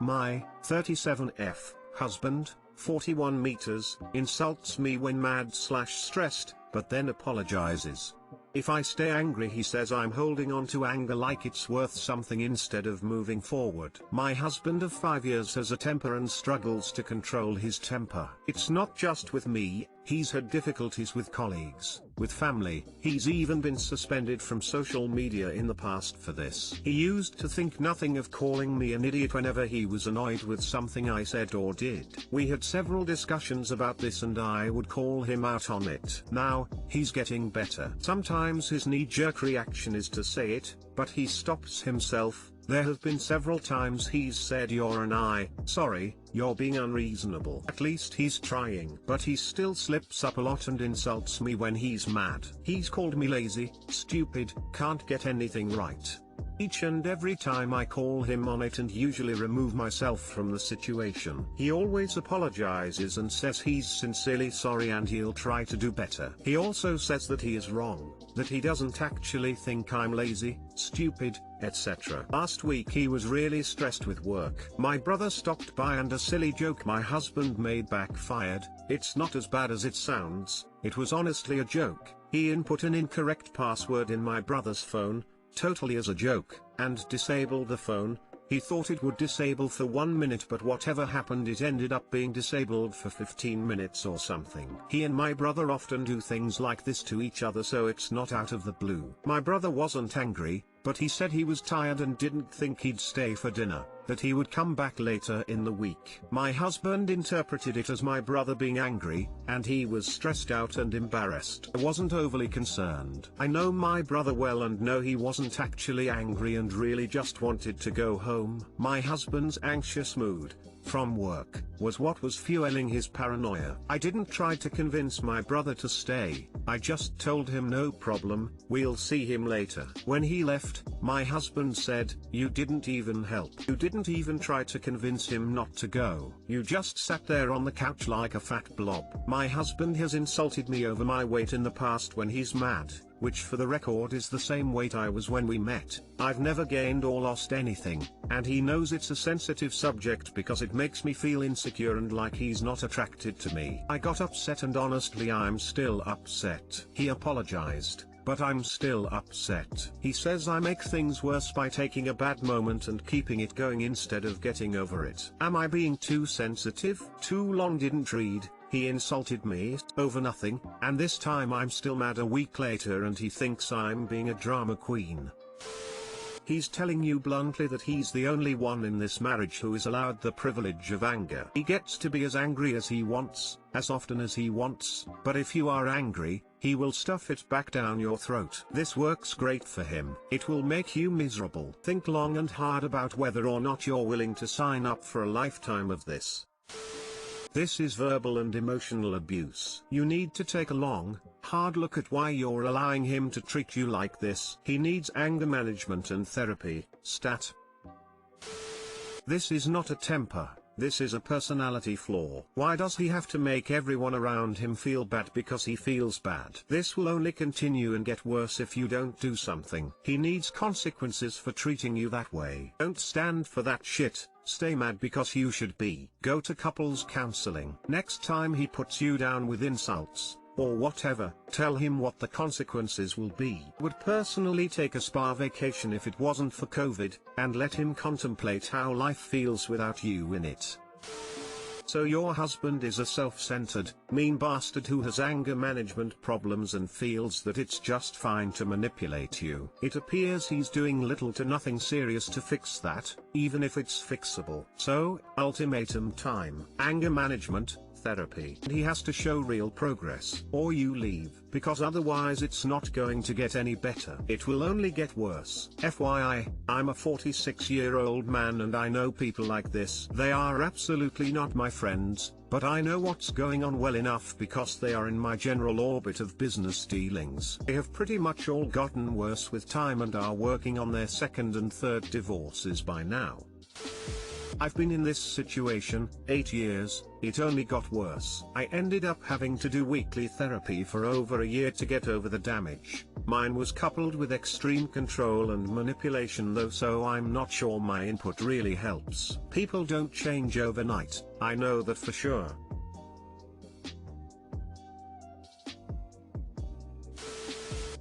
My 37F husband, 41 meters, insults me when mad/stressed, but then apologizes. If I stay angry, he says I'm holding on to anger like it's worth something instead of moving forward. My husband of 5 years has a temper and struggles to control his temper. It's not just with me, he's had difficulties with colleagues, with family. He's even been suspended from social media in the past for this. He used to think nothing of calling me an idiot whenever he was annoyed with something I said or did. We had several discussions about this and I would call him out on it. Now, he's getting better. Sometimes his knee-jerk reaction is to say it, but he stops himself. There have been several times he's said sorry, you're being unreasonable. At least he's trying. But he still slips up a lot and insults me when he's mad. He's called me lazy, stupid, can't get anything right. Each and every time I call him on it and usually remove myself from the situation. He always apologizes and says he's sincerely sorry and he'll try to do better. He also says that he is wrong, that he doesn't actually think I'm lazy, stupid, etc. Last week he was really stressed with work. My brother stopped by and a silly joke my husband made backfired. It's not as bad as it sounds, it was honestly a joke. He input an incorrect password in my brother's phone, totally as a joke, and disabled the phone. He thought it would disable for 1 minute, but whatever happened, it ended up being disabled for 15 minutes or something. He and my brother often do things like this to each other, so it's not out of the blue. My brother wasn't angry, but he said he was tired and didn't think he'd stay for dinner, that he would come back later in the week. My husband interpreted it as my brother being angry, and he was stressed out and embarrassed. I wasn't overly concerned. I know my brother well and know he wasn't actually angry and really just wanted to go home. My husband's anxious mood, from work, was what was fueling his paranoia. I didn't try to convince my brother to stay, I just told him no problem, we'll see him later. When he left, my husband said, "You didn't even help. You didn't even try to convince him not to go. You just sat there on the couch like a fat blob." My husband has insulted me over my weight in the past when he's mad, which for the record is the same weight I was when we met. I've never gained or lost anything, and he knows it's a sensitive subject because it makes me feel insecure and like he's not attracted to me. I got upset and honestly I'm still upset. He apologized, but I'm still upset. He says I make things worse by taking a bad moment and keeping it going instead of getting over it. Am I being too sensitive? Too long didn't read. He insulted me over nothing, and this time I'm still mad a week later and he thinks I'm being a drama queen. He's telling you bluntly that he's the only one in this marriage who is allowed the privilege of anger. He gets to be as angry as he wants, as often as he wants, but if you are angry, he will stuff it back down your throat. This works great for him. It will make you miserable. Think long and hard about whether or not you're willing to sign up for a lifetime of this. This is verbal and emotional abuse. You need to take a long, hard look at why you're allowing him to treat you like this. He needs anger management and therapy. Stat. This is not a temper. This is a personality flaw. Why does he have to make everyone around him feel bad because he feels bad? This will only continue and get worse if you don't do something. He needs consequences for treating you that way. Don't stand for that shit. Stay mad because you should be. Go to couples counseling. Next time he puts you down with insults, or whatever, tell him what the consequences will be. Would personally take a spa vacation if it wasn't for COVID, and let him contemplate how life feels without you in it. So your husband is a self-centered, mean bastard who has anger management problems and feels that it's just fine to manipulate you. It appears he's doing little to nothing serious to fix that, even if it's fixable. So, ultimatum time. Anger management, therapy. And he has to show real progress, or you leave, because otherwise it's not going to get any better. It will only get worse. FYI, I'm a 46-year-old man and I know people like this. They are absolutely not my friends, but I know what's going on well enough because they are in my general orbit of business dealings. They have pretty much all gotten worse with time and are working on their second and third divorces by now. I've been in this situation 8 years, it only got worse. I ended up having to do weekly therapy for over a year to get over the damage. Mine was coupled with extreme control and manipulation though, so I'm not sure my input really helps. People don't change overnight, I know that for sure.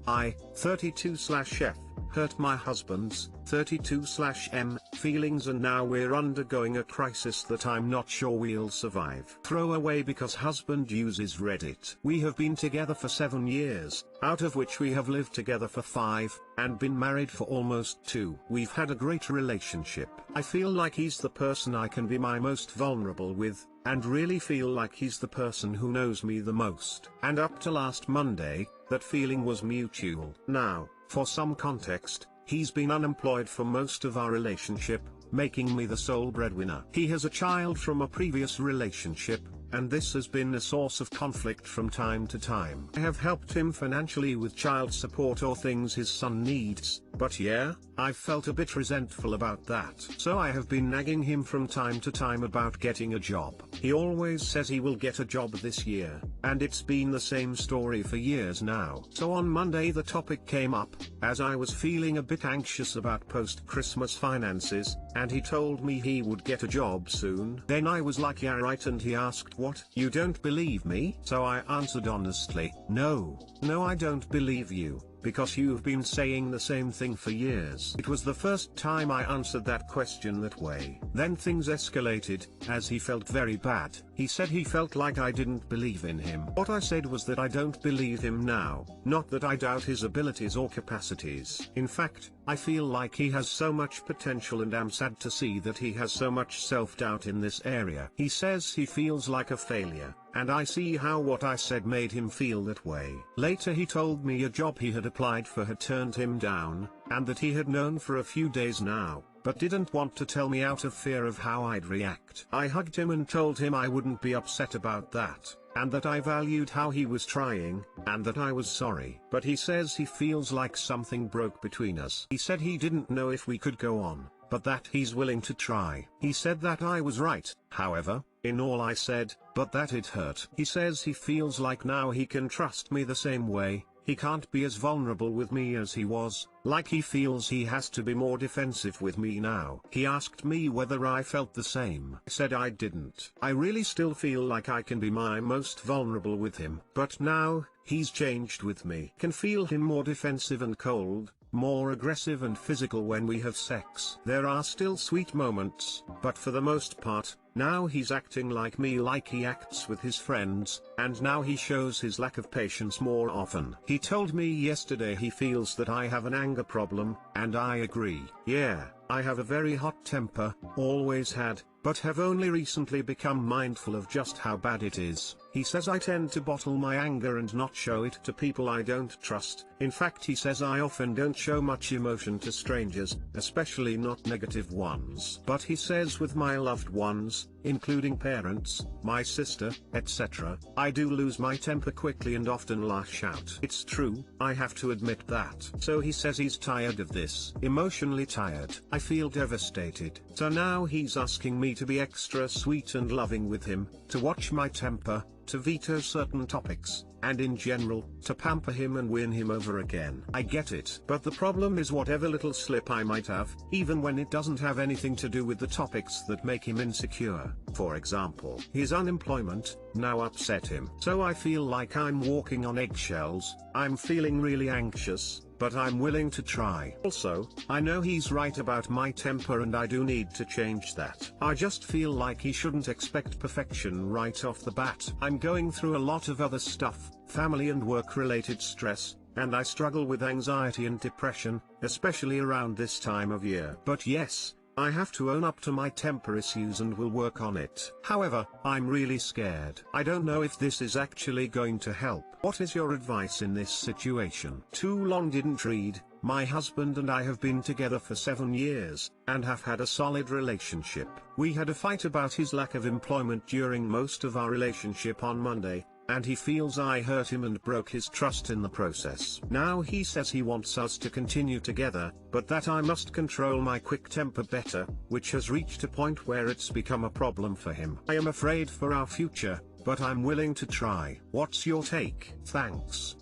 I, 32/F, hurt my husband's, 32/M, feelings and now we're undergoing a crisis that I'm not sure we'll survive. Throwaway because husband uses Reddit. We have been together for 7 years, out of which we have lived together for 5, and been married for almost 2. We've had a great relationship. I feel like he's the person I can be my most vulnerable with, and really feel like he's the person who knows me the most. And up to last Monday, that feeling was mutual. Now, for some context, he's been unemployed for most of our relationship, making me the sole breadwinner. He has a child from a previous relationship, and this has been a source of conflict from time to time. I have helped him financially with child support or things his son needs, but yeah, I've felt a bit resentful about that. So I have been nagging him from time to time about getting a job. He always says he will get a job this year, and it's been the same story for years now. So on Monday the topic came up, as I was feeling a bit anxious about post-Christmas finances, and he told me he would get a job soon. Then I was like, yeah right, and he asked, what, you don't believe me? So I answered honestly, no I don't believe you, because you've been saying the same thing for years. It was the first time I answered that question that way. Then things escalated, as he felt very bad. He said he felt like I didn't believe in him. What I said was that I don't believe him now, not that I doubt his abilities or capacities. In fact, I feel like he has so much potential and am sad to see that he has so much self-doubt in this area. He says he feels like a failure, and I see how what I said made him feel that way. Later he told me a job he had applied for had turned him down, and that he had known for a few days now, but didn't want to tell me out of fear of how I'd react. I hugged him and told him I wouldn't be upset about that, and that I valued how he was trying, and that I was sorry. But he says he feels like something broke between us. He said he didn't know if we could go on, but that he's willing to try. He said that I was right, however, in all I said, but that it hurt. He says he feels like now he can trust me the same way. He can't be as vulnerable with me as he was, like he feels he has to be more defensive with me now. He asked me whether I felt the same. I said I didn't. I really still feel like I can be my most vulnerable with him. But now, he's changed with me. Can feel him more defensive and cold, more aggressive and physical when we have sex. There are still sweet moments, but for the most part, now he's acting like me, like he acts with his friends, and now he shows his lack of patience more often. He told me yesterday he feels that I have an anger problem, and I agree. Yeah, I have a very hot temper, always had, but have only recently become mindful of just how bad it is. He says I tend to bottle my anger and not show it to people I don't trust. In fact, he says I often don't show much emotion to strangers, especially not negative ones. But he says with my loved ones, including parents, my sister, etc., I do lose my temper quickly and often lash out. It's true, I have to admit that. So he says he's tired of this. Emotionally tired. I feel devastated. So now he's asking me to be extra sweet and loving with him, to watch my temper, to veto certain topics, and in general, to pamper him and win him over again. I get it. But the problem is whatever little slip I might have, even when it doesn't have anything to do with the topics that make him insecure, for example, his unemployment, now upset him. So I feel like I'm walking on eggshells. I'm feeling really anxious, but I'm willing to try. Also, I know he's right about my temper and I do need to change that. I just feel like he shouldn't expect perfection right off the bat. I'm going through a lot of other stuff, family and work-related stress, and I struggle with anxiety and depression, especially around this time of year. But yes, I have to own up to my temper issues and will work on it. However, I'm really scared. I don't know if this is actually going to help. What is your advice in this situation? Too long didn't read. My husband and I have been together for 7 years, and have had a solid relationship. We had a fight about his lack of employment during most of our relationship on Monday, and he feels I hurt him and broke his trust in the process. Now he says he wants us to continue together, but that I must control my quick temper better, which has reached a point where it's become a problem for him. I am afraid for our future, but I'm willing to try. What's your take? Thanks.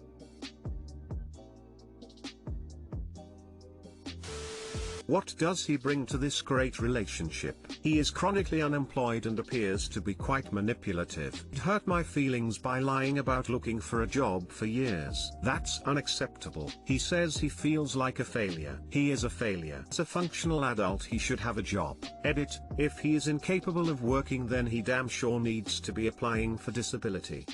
What does he bring to this great relationship? He is chronically unemployed and appears to be quite manipulative. It hurt my feelings by lying about looking for a job for years. That's unacceptable. He says he feels like a failure. He is a failure. As a functional adult he should have a job. Edit, if he is incapable of working then he damn sure needs to be applying for disability.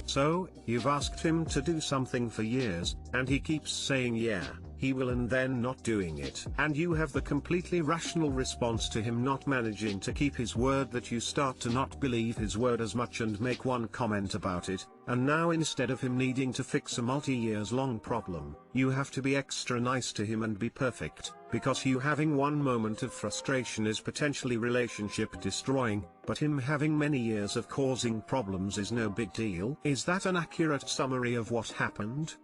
So, you've asked him to do something for years, and he keeps saying yeah, he will and then not doing it. And you have the completely rational response to him not managing to keep his word that you start to not believe his word as much and make one comment about it, and now instead of him needing to fix a multi-years long problem, you have to be extra nice to him and be perfect, because you having one moment of frustration is potentially relationship destroying, but him having many years of causing problems is no big deal. Is that an accurate summary of what happened?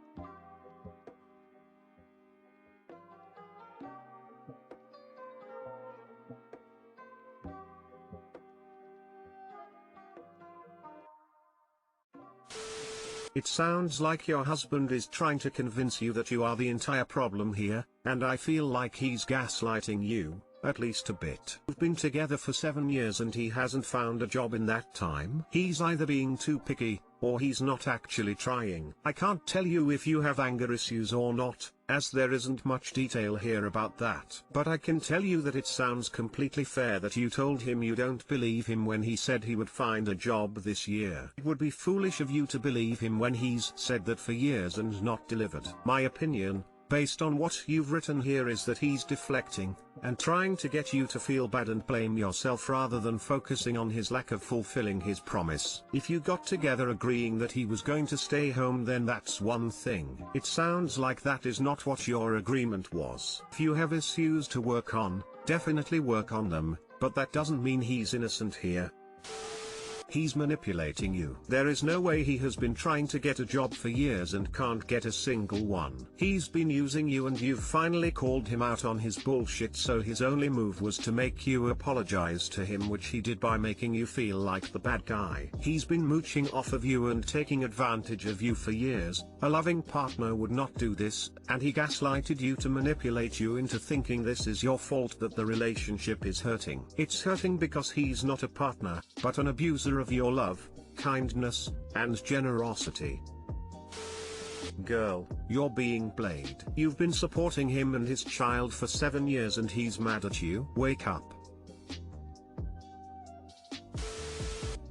It sounds like your husband is trying to convince you that you are the entire problem here, and I feel like he's gaslighting you, at least a bit. We've been together for 7 years and he hasn't found a job in that time. He's either being too picky, or he's not actually trying. I can't tell you if you have anger issues or not, as there isn't much detail here about that. But I can tell you that it sounds completely fair that you told him you don't believe him when he said he would find a job this year. It would be foolish of you to believe him when he's said that for years and not delivered. My opinion, based on what you've written here, is that he's deflecting, and trying to get you to feel bad and blame yourself rather than focusing on his lack of fulfilling his promise. If you got together agreeing that he was going to stay home, then that's one thing. It sounds like that is not what your agreement was. If you have issues to work on, definitely work on them, but that doesn't mean he's innocent here. He's manipulating you. There is no way he has been trying to get a job for years and can't get a single one. He's been using you and you've finally called him out on his bullshit, so his only move was to make you apologize to him, which he did by making you feel like the bad guy. He's been mooching off of you and taking advantage of you for years. A loving partner would not do this, and he gaslighted you to manipulate you into thinking this is your fault that the relationship is hurting. It's hurting because he's not a partner, but an abuser of your love, kindness, and generosity. Girl, you're being played. You've been supporting him and his child for 7 years and he's mad at you. Wake up.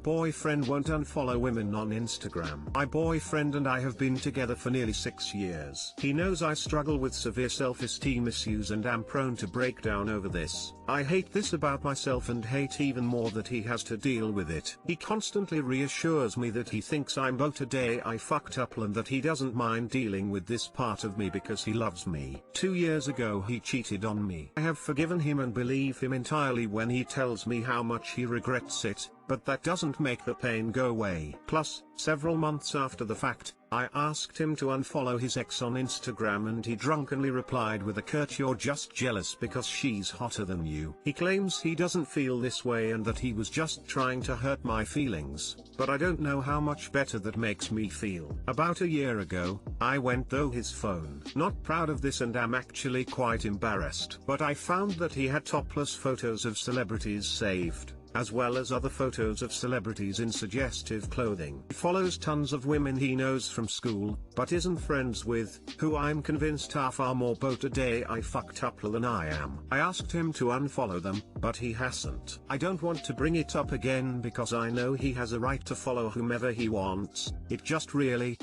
Boyfriend won't unfollow women on Instagram. My boyfriend and I have been together for nearly 6 years. He knows I struggle with severe self-esteem issues and am prone to break down over this. I hate this about myself and hate even more that he has to deal with it. He constantly reassures me that he thinks I'm about a day I fucked up and that he doesn't mind dealing with this part of me because he loves me. 2 years ago he cheated on me. I have forgiven him and believe him entirely when he tells me how much he regrets it, but that doesn't make the pain go away. Plus, several months after the fact, I asked him to unfollow his ex on Instagram and he drunkenly replied with a curt "You're just jealous because she's hotter than you." He claims he doesn't feel this way and that he was just trying to hurt my feelings, but I don't know how much better that makes me feel. About a year ago, I went through his phone. Not proud of this and am actually quite embarrassed. But I found that he had topless photos of celebrities saved, as well as other photos of celebrities in suggestive clothing. He follows tons of women he knows from school, but isn't friends with, who I'm convinced are far more boat a day I fucked up than I am. I asked him to unfollow them, but he hasn't. I don't want to bring it up again because I know he has a right to follow whomever he wants. It just really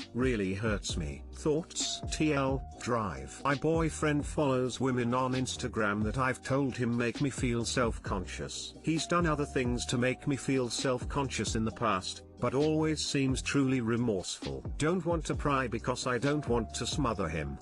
hurts me. Thoughts? TL, drive. My boyfriend follows women on Instagram that I've told him make me feel self-conscious. He's done other things to make me feel self-conscious in the past, but always seems truly remorseful. Don't want to pry because I don't want to smother him.